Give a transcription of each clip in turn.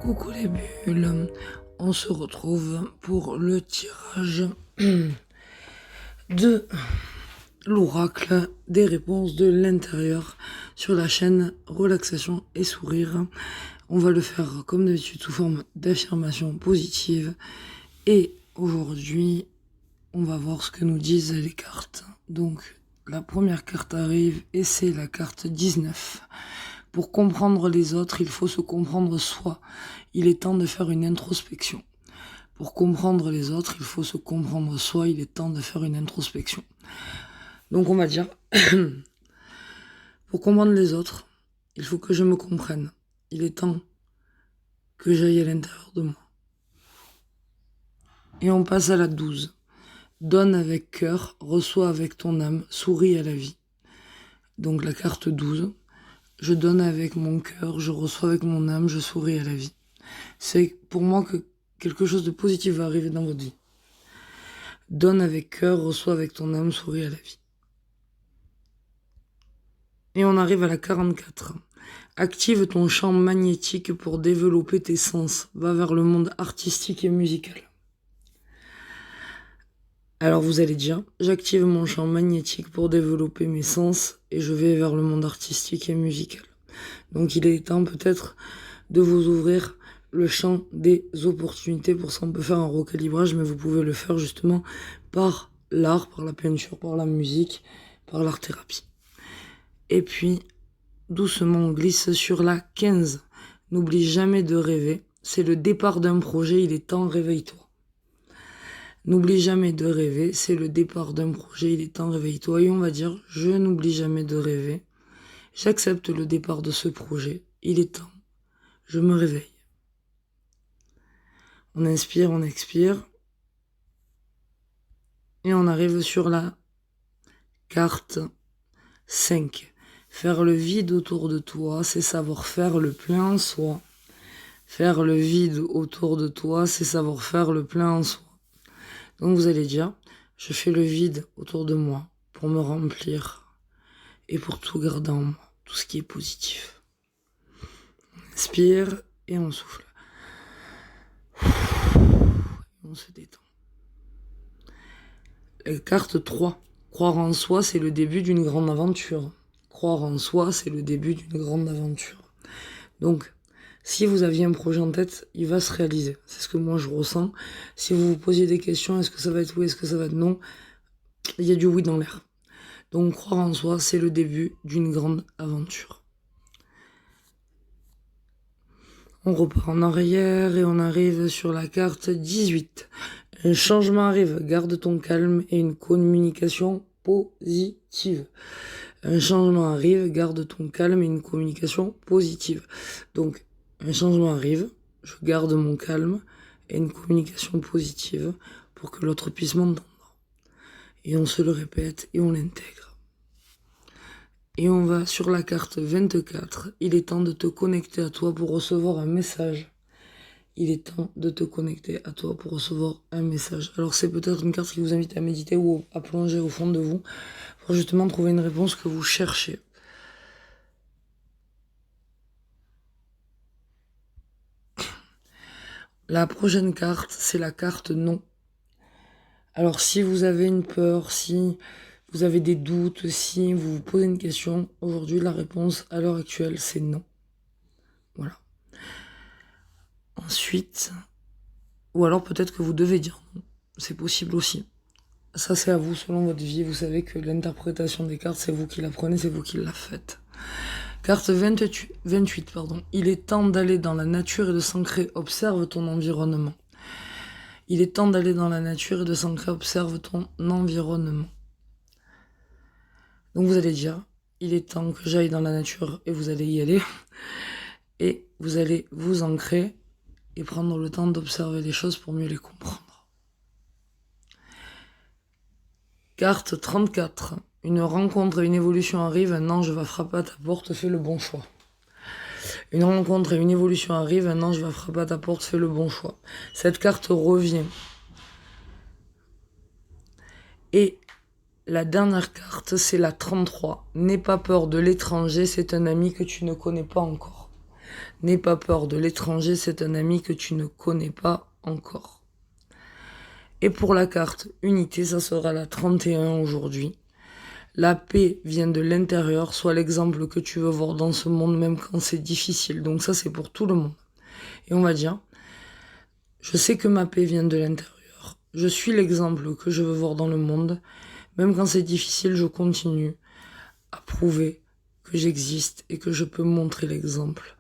Coucou les bulles, on se retrouve pour le tirage de l'oracle des réponses de l'intérieur sur la chaîne Relaxation et Sourire. On va le faire comme d'habitude sous forme d'affirmation positive et aujourd'hui on va voir ce que nous disent les cartes. Donc la première carte arrive et c'est la carte 19. Pour comprendre les autres, il faut se comprendre soi. Il est temps de faire une introspection. Pour comprendre les autres, il faut se comprendre soi. Il est temps de faire une introspection. Donc on va dire, pour comprendre les autres, il faut que je me comprenne. Il est temps que j'aille à l'intérieur de moi. Et on passe à la 12. Donne avec cœur, reçois avec ton âme, souris à la vie. Donc la carte 12. Je donne avec mon cœur, je reçois avec mon âme, je souris à la vie. C'est pour moi que quelque chose de positif va arriver dans votre vie. Donne avec cœur, reçois avec ton âme, souris à la vie. Et on arrive à la 44. Active ton champ magnétique pour développer tes sens. Va vers le monde artistique et musical. Alors vous allez dire, j'active mon champ magnétique pour développer mes sens et je vais vers le monde artistique et musical. Donc il est temps peut-être de vous ouvrir le champ des opportunités. Pour ça on peut faire un recalibrage, mais vous pouvez le faire justement par l'art, par la peinture, par la musique, par l'art-thérapie. Et puis doucement on glisse sur la 15. N'oublie jamais de rêver, c'est le départ d'un projet, il est temps, réveille-toi. N'oublie jamais de rêver, c'est le départ d'un projet, il est temps, réveille-toi. Et on va dire, je n'oublie jamais de rêver. J'accepte le départ de ce projet, il est temps, je me réveille. On inspire, on expire. Et on arrive sur la carte 5. Faire le vide autour de toi, c'est savoir faire le plein en soi. Faire le vide autour de toi, c'est savoir faire le plein en soi. Donc vous allez dire, je fais le vide autour de moi pour me remplir et pour tout garder en moi, tout ce qui est positif. On inspire et on souffle. On se détend. La carte 3. Croire en soi, c'est le début d'une grande aventure. Croire en soi, c'est le début d'une grande aventure. Donc, si vous aviez un projet en tête, il va se réaliser. C'est ce que moi je ressens. Si vous vous posiez des questions, est-ce que ça va être oui, est-ce que ça va être non, il y a du oui dans l'air. Donc croire en soi, c'est le début d'une grande aventure. On repart en arrière et on arrive sur la carte 18. Un changement arrive, garde ton calme et une communication positive. Un changement arrive, garde ton calme et une communication positive. Donc, un changement arrive, je garde mon calme et une communication positive pour que l'autre puisse m'entendre. Et on se le répète et on l'intègre. Et on va sur la carte 24. Il est temps de te connecter à toi pour recevoir un message. Il est temps de te connecter à toi pour recevoir un message. Alors c'est peut-être une carte qui vous invite à méditer ou à plonger au fond de vous pour justement trouver une réponse que vous cherchez. La prochaine carte, c'est la carte non. Alors si vous avez une peur, si vous avez des doutes, si vous vous posez une question, aujourd'hui la réponse à l'heure actuelle c'est non. Voilà. Ensuite, ou alors peut-être que vous devez dire non. C'est possible aussi. Ça c'est à vous selon votre vie. Vous savez que l'interprétation des cartes, c'est vous qui la prenez, c'est vous qui la faites. Carte 28, Il est temps d'aller dans la nature et de s'ancrer. Observe ton environnement. Il est temps d'aller dans la nature et de s'ancrer. Observe ton environnement. Donc vous allez dire, il est temps que j'aille dans la nature et vous allez y aller. Et vous allez vous ancrer et prendre le temps d'observer les choses pour mieux les comprendre. Carte 34. Une rencontre et une évolution arrivent, un ange va frapper à ta porte, fais le bon choix. Une rencontre et une évolution arrivent, un ange va frapper à ta porte, fais le bon choix. Cette carte revient. Et la dernière carte, c'est la 33. N'aie pas peur de l'étranger, c'est un ami que tu ne connais pas encore. N'aie pas peur de l'étranger, c'est un ami que tu ne connais pas encore. Et pour la carte unité, ça sera la 31 aujourd'hui. La paix vient de l'intérieur, soit l'exemple que tu veux voir dans ce monde, même quand c'est difficile. Donc ça, c'est pour tout le monde. Et on va dire, je sais que ma paix vient de l'intérieur. Je suis l'exemple que je veux voir dans le monde. Même quand c'est difficile, je continue à prouver que j'existe et que je peux montrer l'exemple.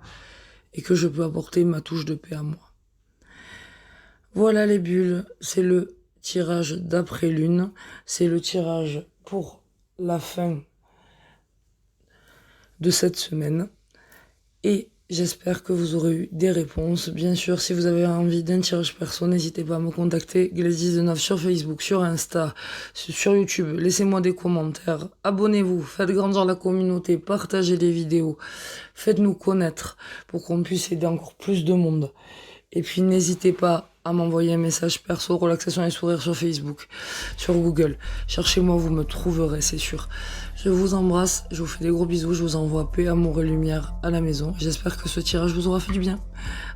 Et que je peux apporter ma touche de paix à moi. Voilà les bulles, c'est le tirage d'après lune. C'est le tirage pour la fin de cette semaine. Et j'espère que vous aurez eu des réponses. Bien sûr, si vous avez envie d'un tirage perso, n'hésitez pas à me contacter. Glaise19 sur Facebook, sur Insta, sur YouTube. Laissez-moi des commentaires. Abonnez-vous, faites grandir la communauté, partagez les vidéos. Faites-nous connaître pour qu'on puisse aider encore plus de monde. Et puis n'hésitez pas à m'envoyer un message perso, relaxation et sourire sur Facebook, sur Google. Cherchez-moi, vous me trouverez, c'est sûr. Je vous embrasse, je vous fais des gros bisous, je vous envoie paix, amour et lumière à la maison. J'espère que ce tirage vous aura fait du bien.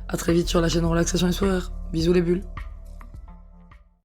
À très vite sur la chaîne Relaxation et Sourire. Bisous les bulles.